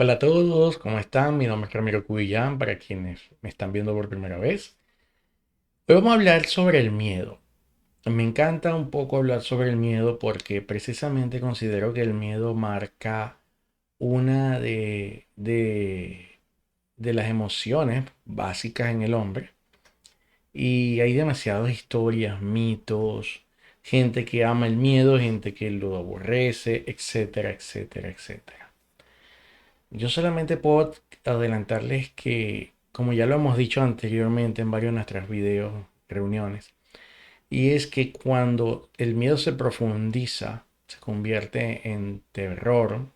Hola a todos, ¿cómo están? Mi nombre es Ramiro Cubillán, para quienes me están viendo por primera vez. Hoy vamos a hablar sobre el miedo. Me encanta un poco hablar sobre el miedo porque precisamente considero que el miedo marca una de las emociones básicas en el hombre. Y hay demasiadas historias, mitos, gente que ama el miedo, gente que lo aborrece, etcétera, etcétera, etcétera. Yo solamente puedo adelantarles que, como ya lo hemos dicho anteriormente en varios de nuestros videos, reuniones, y es que cuando el miedo se profundiza, se convierte en terror,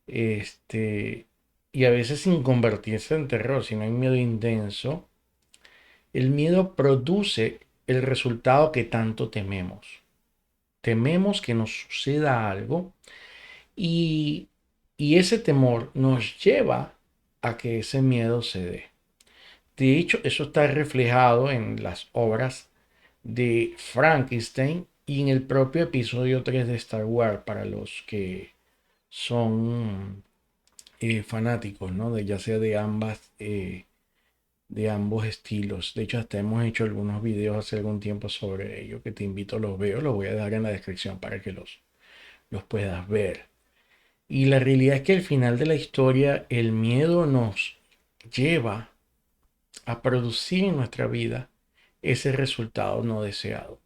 este, y a veces sin convertirse en terror, sino en miedo intenso, el miedo produce el resultado que tanto tememos. Tememos que nos suceda algo y, y ese temor nos lleva a que ese miedo se dé. De hecho, eso está reflejado en las obras de Frankenstein y en el propio episodio 3 de Star Wars para los que son fanáticos, ¿no? De ya sea de ambos estilos. De hecho, hasta hemos hecho algunos videos hace algún tiempo sobre ello que te invito, los veo, los voy a dejar en la descripción para que los puedas ver. Y la realidad es que al final de la historia el miedo nos lleva a producir en nuestra vida ese resultado no deseado.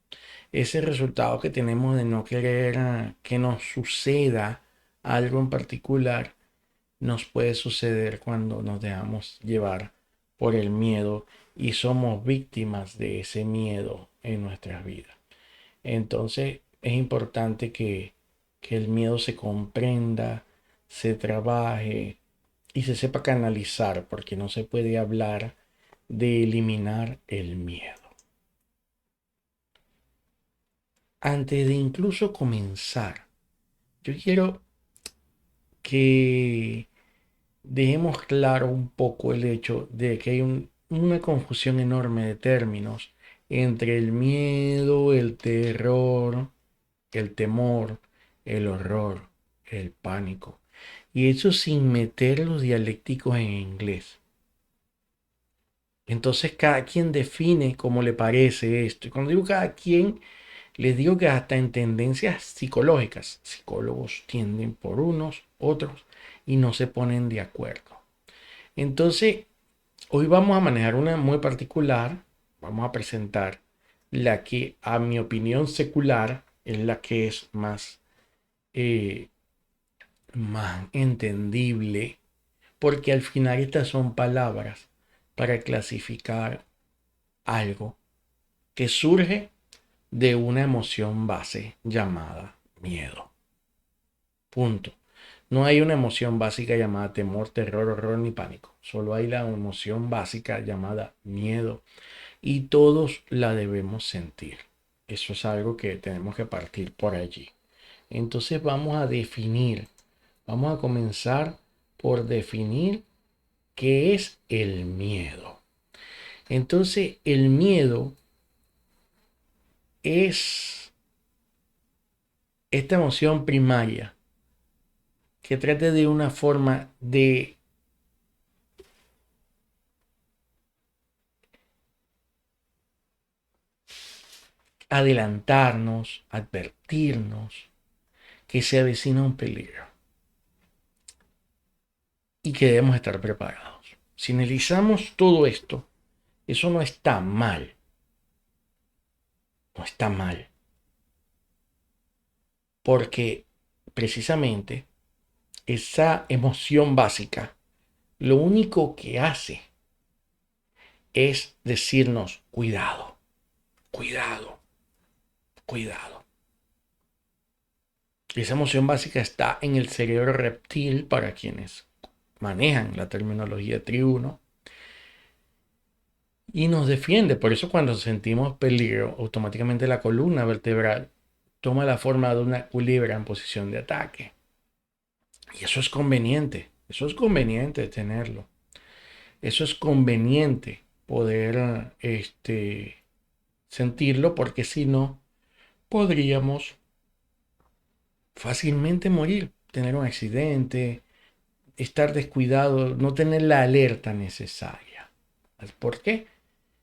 Ese resultado que tenemos de no querer que nos suceda algo en particular, nos puede suceder cuando nos dejamos llevar por el miedo y somos víctimas de ese miedo en nuestras vidas. Entonces es importante que el miedo se comprenda, se trabaje y se sepa canalizar, porque no se puede hablar de eliminar el miedo. Antes de incluso comenzar, yo quiero que dejemos claro un poco el hecho de que hay una confusión enorme de términos entre el miedo, el terror, el temor, el horror, el pánico. Y eso sin meter los dialécticos en inglés. Entonces cada quien define cómo le parece esto. Y cuando digo cada quien, les digo que hasta en tendencias psicológicas, psicólogos tienden por unos, otros, y no se ponen de acuerdo. Entonces, hoy vamos a manejar una muy particular. Vamos a presentar la que, a mi opinión secular, es la que es eh, más entendible, porque al final estas son palabras para clasificar algo que surge de una emoción base llamada miedo. Punto. No hay una emoción básica llamada temor, terror, horror ni pánico. Solo hay la emoción básica llamada miedo y todos la debemos sentir. Eso es algo que tenemos que partir por allí. Entonces vamos a comenzar por definir qué es el miedo. Entonces el miedo es esta emoción primaria que trate de una forma de adelantarnos, advertirnos que se avecina un peligro y que debemos estar preparados. Si analizamos todo esto, eso no está mal, no está mal, porque precisamente esa emoción básica lo único que hace es decirnos cuidado, cuidado, cuidado. Esa emoción básica está en el cerebro reptil para quienes manejan la terminología triuno y nos defiende. Por eso cuando sentimos peligro, automáticamente la columna vertebral toma la forma de una culebra en posición de ataque. Y eso es conveniente tenerlo. Eso es conveniente poder sentirlo porque si no, podríamos fácilmente morir, tener un accidente, estar descuidado, no tener la alerta necesaria. ¿Por qué?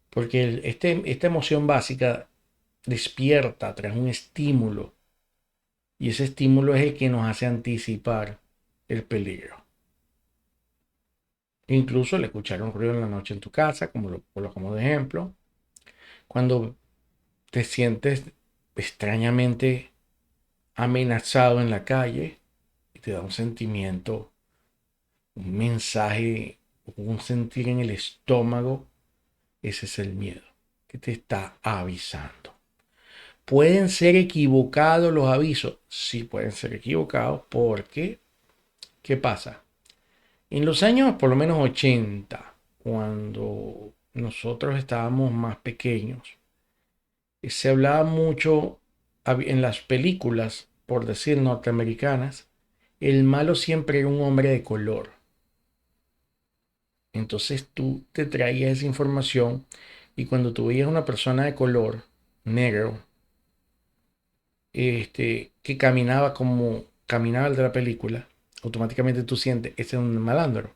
Porque esta emoción básica despierta tras un estímulo y ese estímulo es el que nos hace anticipar el peligro. Incluso el escuchar un ruido en la noche en tu casa, como lo colocamos de ejemplo, cuando te sientes extrañamente amenazado en la calle y te da un sentimiento, un mensaje, un sentir en el estómago, ese es el miedo que te está avisando. ¿Pueden ser equivocados los avisos? Sí, pueden ser equivocados porque, ¿qué pasa? En los años por lo menos 80, cuando nosotros estábamos más pequeños, se hablaba mucho en las películas, por decir norteamericanas, el malo siempre era un hombre de color. Entonces tú te traías esa información y cuando tú veías una persona de color, negro, que caminaba como caminaba el de la película, automáticamente tú sientes, ese es un malandro.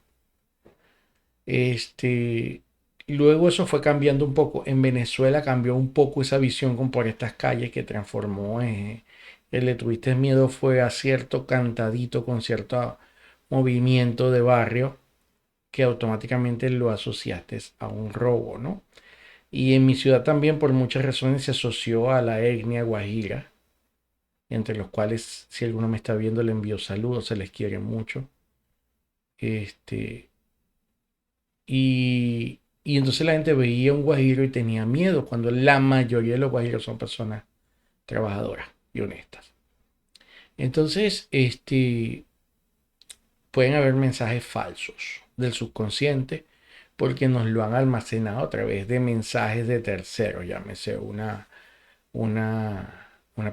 Este, luego eso fue cambiando un poco. En Venezuela cambió un poco esa visión con por estas calles que transformó. El Le Tuviste Miedo fue a cierto cantadito con cierto movimiento de barrio que automáticamente lo asociaste a un robo, ¿no? Y en mi ciudad también por muchas razones se asoció a la etnia guajira, entre los cuales si alguno me está viendo le envío saludos, se les quiere mucho. Este, y entonces la gente veía un guajiro y tenía miedo, cuando la mayoría de los guajiros son personas trabajadoras y honestas. Entonces, pueden haber mensajes falsos del subconsciente porque nos lo han almacenado a través de mensajes de terceros, llámese una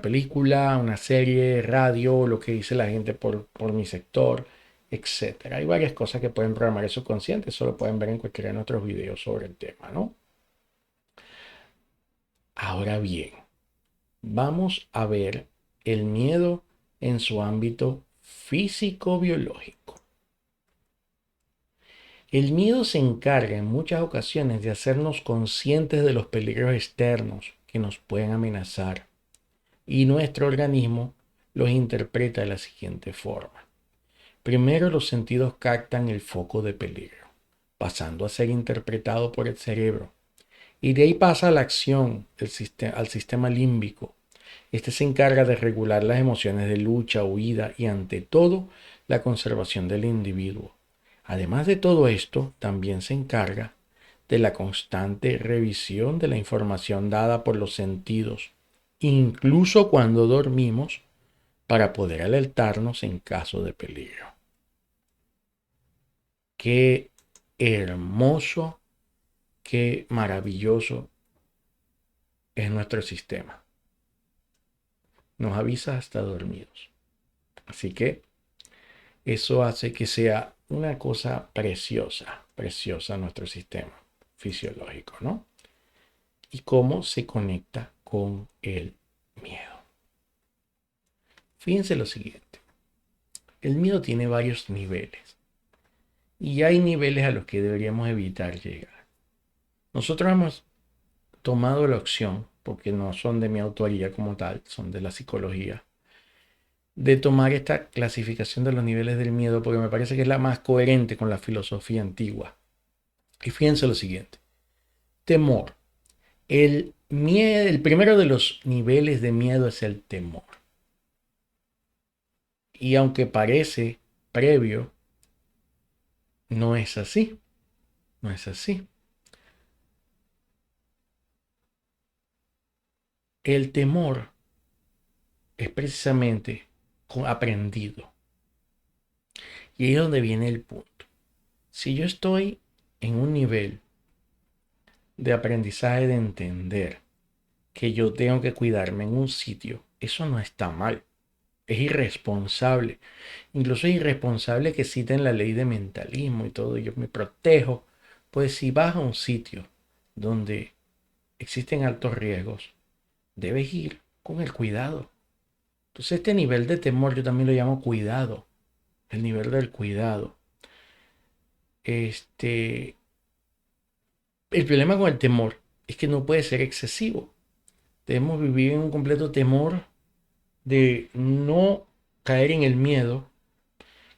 película, una serie, radio, lo que dice la gente por mi sector, etcétera. Hay varias cosas que pueden programar el subconsciente, eso lo pueden ver en cualquiera de nuestros videos sobre el tema, ¿no? Ahora bien, vamos a ver el miedo en su ámbito físico-biológico. El miedo se encarga en muchas ocasiones de hacernos conscientes de los peligros externos que nos pueden amenazar y nuestro organismo los interpreta de la siguiente forma. Primero los sentidos captan el foco de peligro, pasando a ser interpretado por el cerebro. Y de ahí pasa a la acción al sistema límbico. Este se encarga de regular las emociones de lucha, huida y ante todo la conservación del individuo. Además de todo esto, también se encarga de la constante revisión de la información dada por los sentidos, incluso cuando dormimos, para poder alertarnos en caso de peligro. Qué hermoso, qué maravilloso es nuestro sistema. Nos avisa hasta dormidos. Así que eso hace que sea una cosa preciosa, preciosa nuestro sistema fisiológico, ¿no? Y cómo se conecta con el miedo. Fíjense lo siguiente. El miedo tiene varios niveles. Y hay niveles a los que deberíamos evitar llegar. Nosotros hemos tomado la opción, porque no son de mi autoría como tal, son de la psicología, de tomar esta clasificación de los niveles del miedo porque me parece que es la más coherente con la filosofía antigua. Y fíjense lo siguiente. Temor. El miedo, el primero de los niveles de miedo es el temor. Y aunque parece previo, no es así. No es así. El temor es precisamente aprendido. Y ahí es donde viene el punto. Si yo estoy en un nivel de aprendizaje de entender que yo tengo que cuidarme en un sitio, eso no está mal. Es irresponsable. Incluso es irresponsable que citen la ley de mentalismo y todo. Yo me protejo. Pues si vas a un sitio donde existen altos riesgos, debes ir con el cuidado. Entonces este nivel de temor yo también lo llamo cuidado. El nivel del cuidado. Este, el problema con el temor es que no puede ser excesivo. Debemos vivir en un completo temor de no caer en el miedo,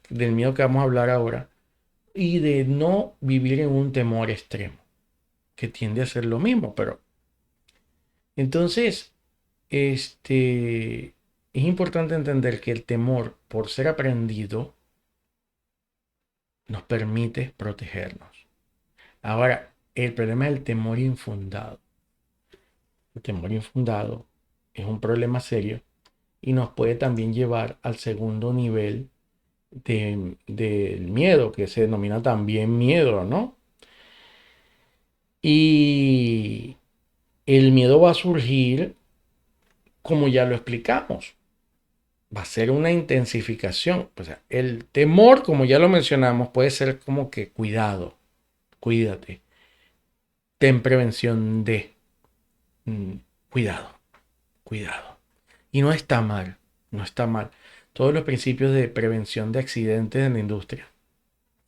del miedo que vamos a hablar ahora, y de no vivir en un temor extremo, que tiende a ser lo mismo, pero entonces, es importante entender que el temor, por ser aprendido, nos permite protegernos. Ahora, el problema es el temor infundado. El temor infundado es un problema serio y nos puede también llevar al segundo nivel del miedo, que se denomina también miedo, ¿no? Y el miedo va a surgir, como ya lo explicamos, va a ser una intensificación. O sea, el temor, como ya lo mencionamos, puede ser como que cuidado, cuídate, ten prevención de, mm, cuidado, cuidado. Y no está mal, no está mal. Todos los principios de prevención de accidentes en la industria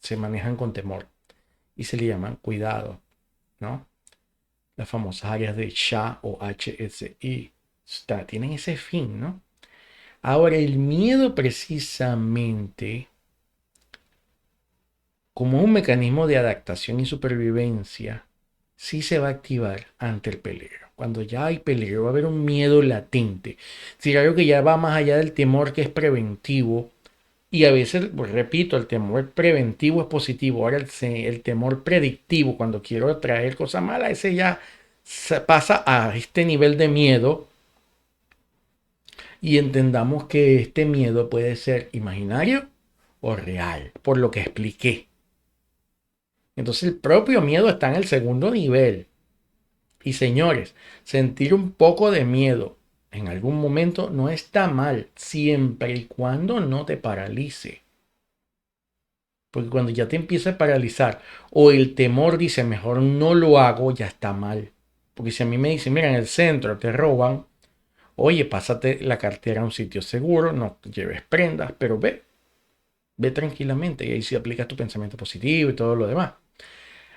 se manejan con temor y se le llaman cuidado, ¿no? Las famosas áreas de SHA o HSI tienen ese fin, ¿no? Ahora, el miedo precisamente, como un mecanismo de adaptación y supervivencia, sí se va a activar ante el peligro. Cuando ya hay peligro, va a haber un miedo latente. Si algo que ya va más allá del temor que es preventivo, y a veces, pues repito, el temor preventivo es positivo. Ahora el temor predictivo, cuando quiero traer cosas malas, ese ya pasa a este nivel de miedo y entendamos que este miedo puede ser imaginario o real, por lo que expliqué. Entonces el propio miedo está en el segundo nivel. Y señores, sentir un poco de miedo en algún momento no está mal, siempre y cuando no te paralice. Porque cuando ya te empieza a paralizar o el temor dice mejor no lo hago, ya está mal. Porque si a mí me dicen, mira, en el centro te roban, oye, pásate la cartera a un sitio seguro, no lleves prendas, pero ve tranquilamente y ahí sí aplicas tu pensamiento positivo y todo lo demás.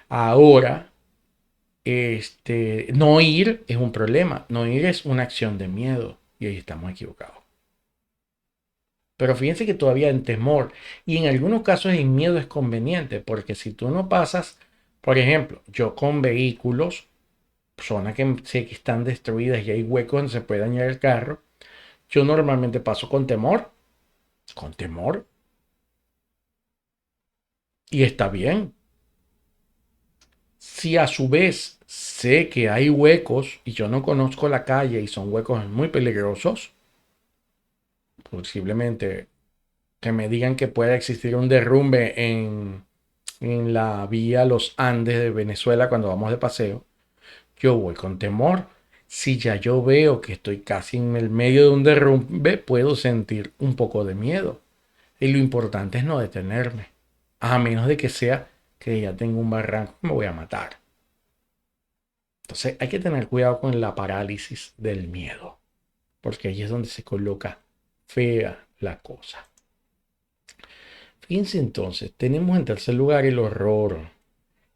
Ahora, no ir es un problema, no ir es una acción de miedo y ahí estamos equivocados. Pero fíjense que todavía en temor y en algunos casos en miedo es conveniente, porque si tú no pasas, por ejemplo, yo con vehículos, zonas que sé que están destruidas y hay huecos donde se puede dañar el carro, yo normalmente paso con temor, y está bien. Si a su vez sé que hay huecos y yo no conozco la calle y son huecos muy peligrosos, posiblemente que me digan que pueda existir un derrumbe en la vía Los Andes de Venezuela cuando vamos de paseo, yo voy con temor. Si ya yo veo que estoy casi en el medio de un derrumbe, puedo sentir un poco de miedo. Y lo importante es no detenerme. A menos de que sea que ya tengo un barranco, me voy a matar. Entonces hay que tener cuidado con la parálisis del miedo, porque ahí es donde se coloca fea la cosa. Fíjense entonces, tenemos en tercer lugar el horror.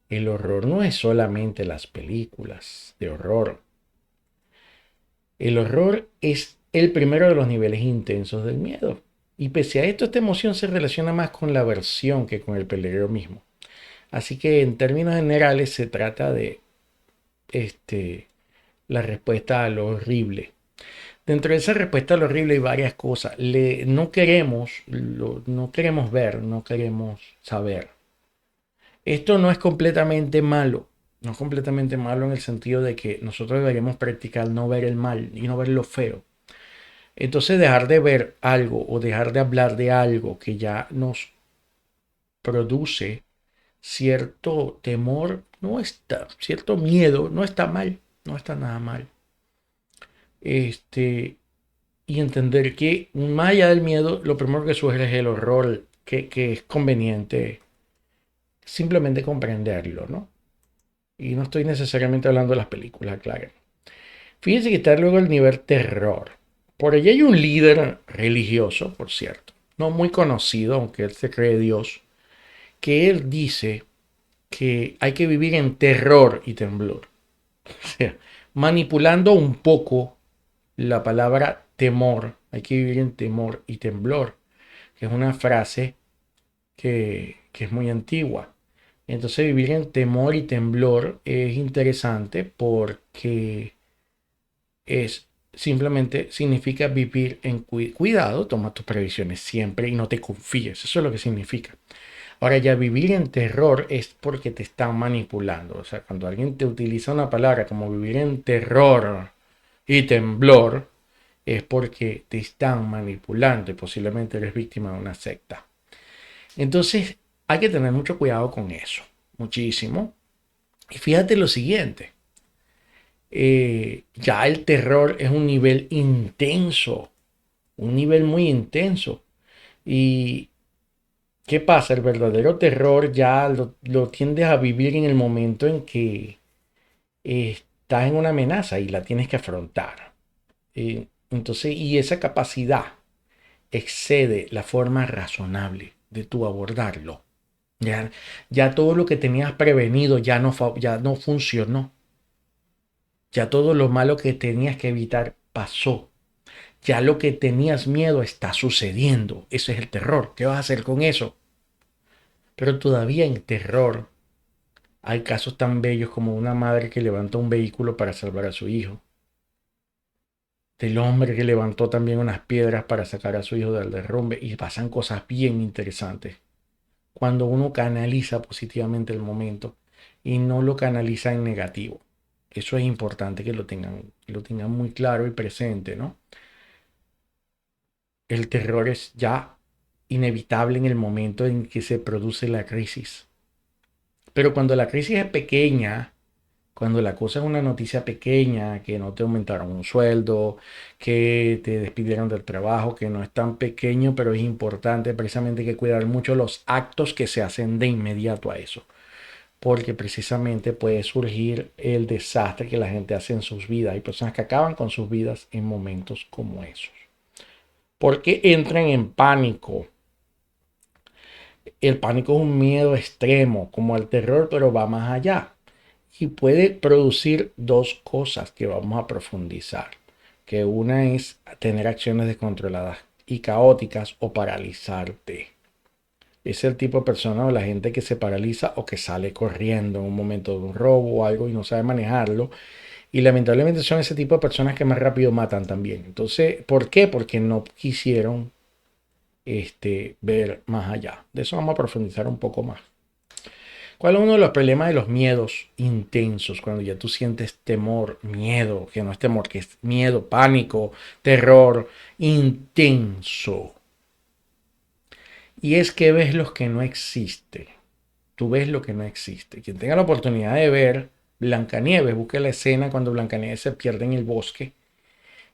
El horror no es solamente las películas de horror. El horror es el primero de los niveles intensos del miedo. Y pese a esto, esta emoción se relaciona más con la aversión que con el peligro mismo. Así que en términos generales se trata de la respuesta a lo horrible. Dentro de esa respuesta a lo horrible hay varias cosas. No queremos ver, no queremos saber. Esto no es completamente malo. No es completamente malo en el sentido de que nosotros deberíamos practicar no ver el mal y no ver lo feo. Entonces dejar de ver algo o dejar de hablar de algo que ya nos produce cierto temor, cierto miedo, no está mal, no está nada mal. Y entender que más allá del miedo, lo primero que surge es el horror, que es conveniente simplemente comprenderlo, ¿no? Y no estoy necesariamente hablando de las películas, claro. Fíjense que está luego el nivel terror. Por allí hay un líder religioso, por cierto, no muy conocido, aunque él se cree Dios, que él dice que hay que vivir en terror y temblor. O sea, manipulando un poco la palabra temor, hay que vivir en temor y temblor, que es una frase que es muy antigua. Entonces vivir en temor y temblor es interesante porque es simplemente significa vivir en cuidado, toma tus previsiones siempre y no te confíes, eso es lo que significa. Ahora ya vivir en terror es porque te están manipulando, o sea, cuando alguien te utiliza una palabra como vivir en terror y temblor, es porque te están manipulando y posiblemente eres víctima de una secta. Entonces hay que tener mucho cuidado con eso, muchísimo. Y fíjate lo siguiente, ya el terror es un nivel intenso, un nivel muy intenso. ¿Y qué pasa? El verdadero terror ya lo tiendes a vivir en el momento en que estás en una amenaza y la tienes que afrontar. Entonces, y esa capacidad excede la forma razonable de tu abordarlo. Ya, ya todo lo que tenías prevenido ya no funcionó. Ya todo lo malo que tenías que evitar pasó. Ya lo que tenías miedo está sucediendo. Ese es el terror. ¿Qué vas a hacer con eso? Pero todavía en terror hay casos tan bellos como una madre que levantó un vehículo para salvar a su hijo. Del hombre que levantó también unas piedras para sacar a su hijo del derrumbe. Y pasan cosas bien interesantes. Cuando uno canaliza positivamente el momento y no lo canaliza en negativo. Eso es importante que lo tengan muy claro y presente, ¿no? El terror es ya inevitable en el momento en que se produce la crisis. Pero cuando la crisis es pequeña, cuando la cosa es una noticia pequeña, que no te aumentaron un sueldo, que te despidieron del trabajo, que no es tan pequeño, pero es importante, precisamente hay que cuidar mucho los actos que se hacen de inmediato a eso, porque precisamente puede surgir el desastre que la gente hace en sus vidas. Hay personas que acaban con sus vidas en momentos como esos, porque entran en pánico. El pánico es un miedo extremo, como el terror, pero va más allá. Y puede producir dos cosas que vamos a profundizar. Que una es tener acciones descontroladas y caóticas o paralizarte. Es el tipo de persona o la gente que se paraliza o que sale corriendo en un momento de un robo o algo y no sabe manejarlo. Y lamentablemente son ese tipo de personas que más rápido matan también. Entonces, ¿por qué? Porque no quisieron ver más allá. De eso vamos a profundizar un poco más. ¿Cuál es uno de los problemas de los miedos intensos? Cuando ya tú sientes temor, miedo, que no es temor, que es miedo, pánico, terror intenso. Y es que ves lo que no existe. Tú ves lo que no existe. Quien tenga la oportunidad de ver Blancanieves, busque la escena cuando Blancanieves se pierde en el bosque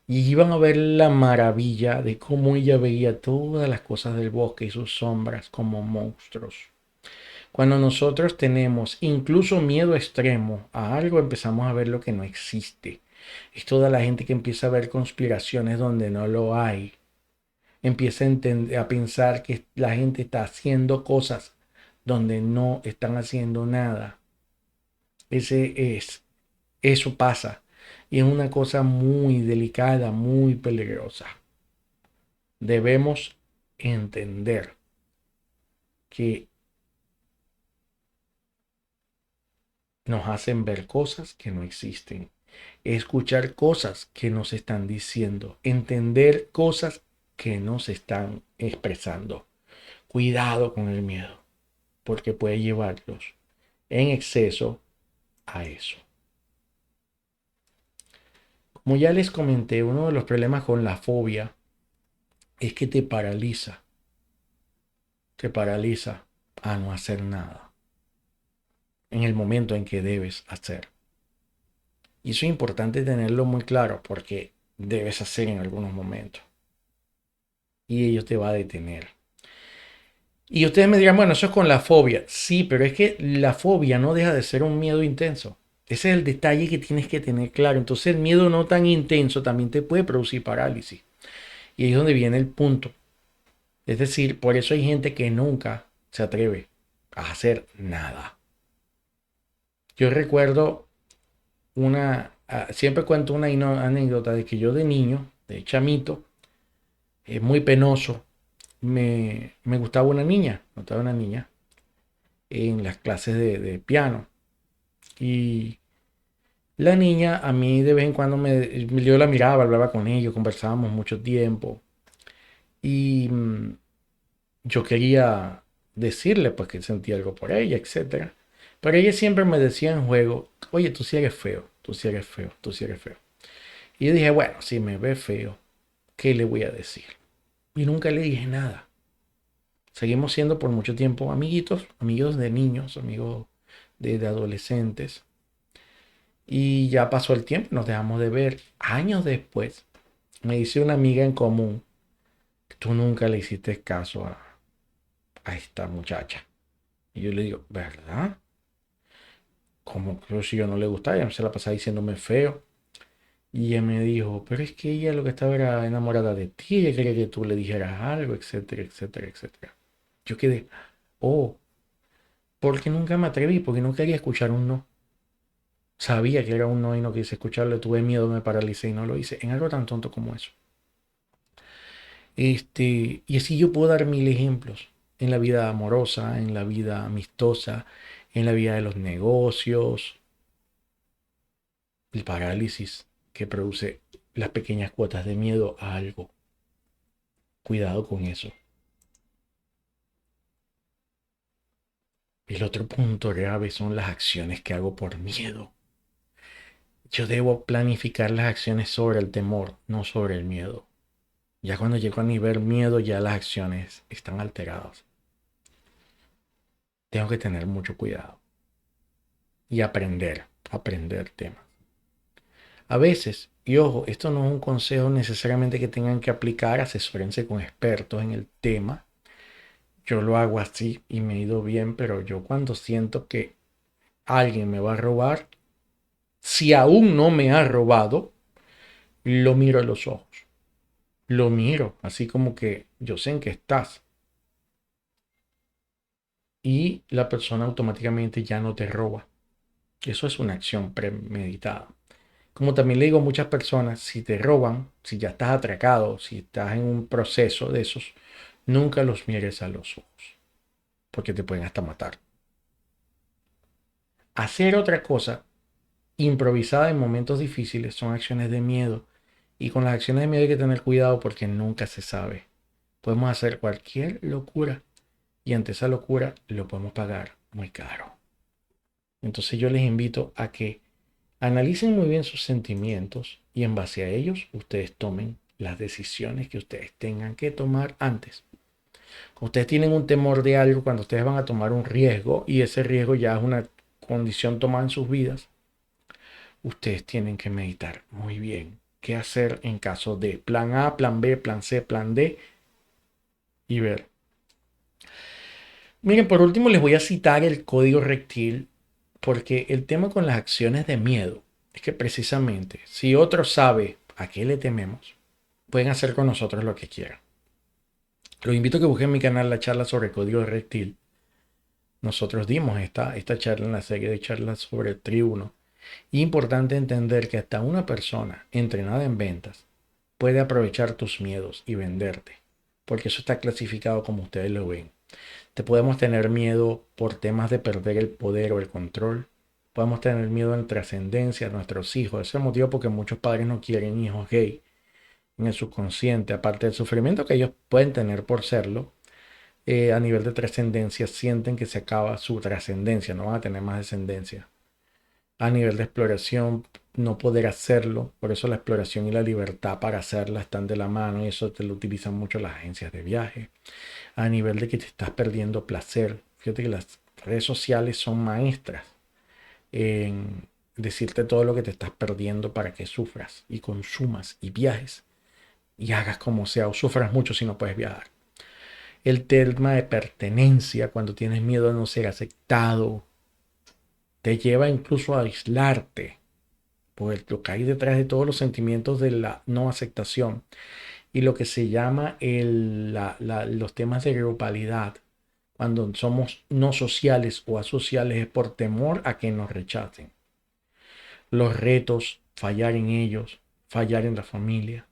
y iban a ver la maravilla de cómo ella veía todas las cosas del bosque y sus sombras como monstruos. Cuando nosotros tenemos incluso miedo extremo a algo, empezamos a ver lo que no existe. Es toda la gente que empieza a ver conspiraciones donde no lo hay. Empieza a pensar que la gente está haciendo cosas donde no están haciendo nada. Eso pasa. Y es una cosa muy delicada, muy peligrosa. Debemos entender que nos hacen ver cosas que no existen, escuchar cosas que nos están diciendo, entender cosas que nos están expresando. Cuidado con el miedo, porque puede llevarlos en exceso a eso. Como ya les comenté, uno de los problemas con la fobia es que te paraliza a no hacer nada en el momento en que debes hacer. Y eso es importante tenerlo muy claro porque debes hacer en algunos momentos. Y ello te va a detener. Y ustedes me dirán, bueno, eso es con la fobia. Sí, pero es que la fobia no deja de ser un miedo intenso. Ese es el detalle que tienes que tener claro. Entonces el miedo no tan intenso también te puede producir parálisis. Y ahí es donde viene el punto. Es decir, por eso hay gente que nunca se atreve a hacer nada. Yo recuerdo siempre cuento una anécdota de que yo de niño, de chamito, muy penoso, me gustaba una niña en las clases de piano. Y la niña a mí de vez en cuando yo la miraba, hablaba con ella, conversábamos mucho tiempo. Y yo quería decirle pues que sentía algo por ella, etcétera. Pero ella siempre me decía en juego, oye, tú sí eres feo, tú sí eres feo, tú sí eres feo. Y yo dije, bueno, si me ve feo, ¿qué le voy a decir? Y nunca le dije nada. Seguimos siendo por mucho tiempo amiguitos, amigos de niños, amigos de adolescentes. Y ya pasó el tiempo, nos dejamos de ver. Años después, me dice una amiga en común, tú nunca le hiciste caso a esta muchacha. Y yo le digo, ¿verdad? Como que si yo no le gustaba, ella se la pasaba diciéndome feo. Y ella me dijo, pero es que ella lo que estaba era enamorada de ti, ella quería que tú le dijeras algo, etcétera, etcétera, etcétera. Yo quedé, oh, porque nunca me atreví, porque no quería escuchar un no. Sabía que era un no y no quise escucharlo, tuve miedo, me paralicé y no lo hice en algo tan tonto como eso. Y así yo puedo dar mil ejemplos en la vida amorosa, en la vida amistosa, en la vida de los negocios, el parálisis que produce las pequeñas cuotas de miedo a algo. Cuidado con eso. El otro punto grave son las acciones que hago por miedo. Yo debo planificar las acciones sobre el temor, no sobre el miedo. Ya cuando llego a nivel miedo, ya las acciones están alteradas. Tengo que tener mucho cuidado y aprender temas. A veces, y ojo, esto no es un consejo necesariamente que tengan que aplicar, asesórense con expertos en el tema. Yo lo hago así y me he ido bien, pero yo cuando siento que alguien me va a robar, si aún no me ha robado, lo miro a los ojos. Lo miro, así como que yo sé en qué estás. Y la persona automáticamente ya no te roba. Eso es una acción premeditada. Como también le digo a muchas personas, si te roban, si ya estás atracado, si estás en un proceso de esos, nunca los mires a los ojos, porque te pueden hasta matar. Hacer otra cosa improvisada en momentos difíciles son acciones de miedo. Y con las acciones de miedo hay que tener cuidado porque nunca se sabe. Podemos hacer cualquier locura y ante esa locura lo podemos pagar muy caro. Entonces yo les invito a que analicen muy bien sus sentimientos y en base a ellos ustedes tomen las decisiones que ustedes tengan que tomar antes. Cuando ustedes tienen un temor de algo, cuando ustedes van a tomar un riesgo y ese riesgo ya es una condición tomada en sus vidas, ustedes tienen que meditar muy bien qué hacer en caso de plan A, plan B, plan C, plan D y ver. Miren, por último les voy a citar el código rectil porque el tema con las acciones de miedo es que precisamente si otro sabe a qué le tememos, pueden hacer con nosotros lo que quieran. Los invito a que busquen en mi canal la charla sobre código rectil. Nosotros dimos esta charla en la serie de charlas sobre tribuno. Importante entender que hasta una persona entrenada en ventas puede aprovechar tus miedos y venderte, porque eso está clasificado como ustedes lo ven. Te podemos tener miedo por temas de perder el poder o el control. Podemos tener miedo en trascendencia a nuestros hijos. Ese es el motivo porque muchos padres no quieren hijos gay en el subconsciente, aparte del sufrimiento que ellos pueden tener por serlo. A nivel de trascendencia sienten que se acaba su trascendencia, no van a tener más descendencia. A nivel de exploración, no poder hacerlo, por eso la exploración y la libertad para hacerla están de la mano y eso te lo utilizan mucho las agencias de viaje. A nivel de que te estás perdiendo placer, fíjate que las redes sociales son maestras en decirte todo lo que te estás perdiendo para que sufras y consumas y viajes y hagas como sea o sufras mucho si no puedes viajar. El tema de pertenencia, cuando tienes miedo a no ser aceptado, te lleva incluso a aislarte, por lo que hay detrás de todos los sentimientos de la no aceptación y lo que se llama los temas de grupalidad. cuando somos no sociales o asociales es por temor a que nos rechacen. Los retos, fallar en ellos, fallar en la familia,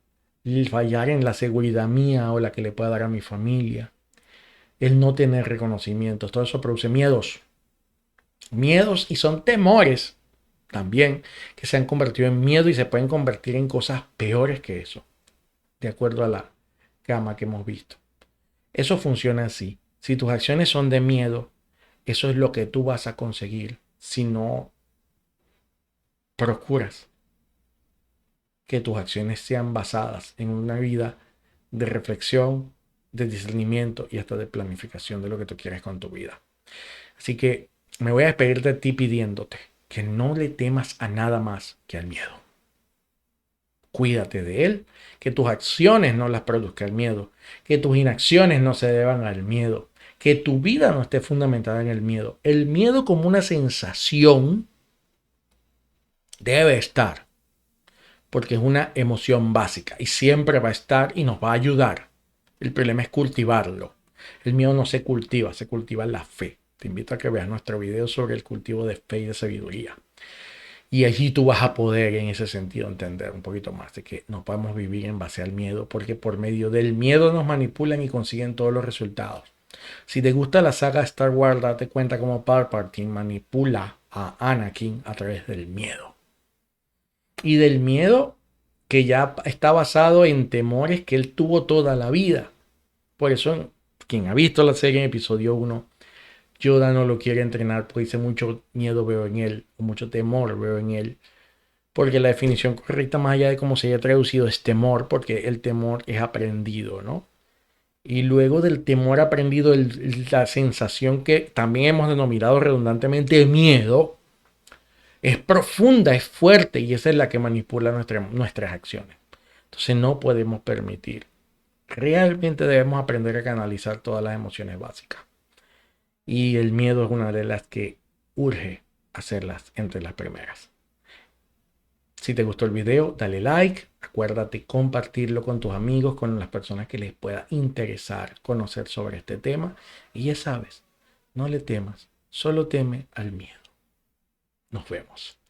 fallar en la seguridad mía o la que le pueda dar a mi familia, el no tener reconocimientos, todo eso produce miedos. Miedos y son temores también que se han convertido en miedo y se pueden convertir en cosas peores que eso, de acuerdo a la gama que hemos visto. Eso funciona así. Si tus acciones son de miedo, eso es lo que tú vas a conseguir si no procuras que tus acciones sean basadas en una vida de reflexión, de discernimiento y hasta de planificación de lo que tú quieres con tu vida. Así que me voy a despedir de ti pidiéndote que no le temas a nada más que al miedo. Cuídate de él, que tus acciones no las produzcan el miedo, que tus inacciones no se deban al miedo, que tu vida no esté fundamentada en el miedo. El miedo como una sensación debe estar, porque es una emoción básica y siempre va a estar y nos va a ayudar. El problema es cultivarlo. El miedo no se cultiva la fe. Te invito a que veas nuestro video sobre el cultivo de fe y de sabiduría. Y allí tú vas a poder en ese sentido entender un poquito más de que no podemos vivir en base al miedo, porque por medio del miedo nos manipulan y consiguen todos los resultados. Si te gusta la saga Star Wars, date cuenta cómo Palpatine manipula a Anakin a través del miedo. Y del miedo que ya está basado en temores que él tuvo toda la vida. Por eso, quien ha visto la serie en episodio 1, Yoda no lo quiere entrenar porque dice mucho miedo veo en él, o mucho temor veo en él. Porque la definición correcta, más allá de cómo se haya traducido, es temor, porque el temor es aprendido, ¿no? Y luego del temor aprendido, la sensación que también hemos denominado redundantemente miedo, es profunda, es fuerte y esa es la que manipula nuestras acciones. Entonces no podemos permitir. Realmente debemos aprender a canalizar todas las emociones básicas. Y el miedo es una de las que urge hacerlas entre las primeras. Si te gustó el video, dale like. Acuérdate compartirlo con tus amigos, con las personas que les pueda interesar conocer sobre este tema. Y ya sabes, no le temas, solo teme al miedo. Nos vemos.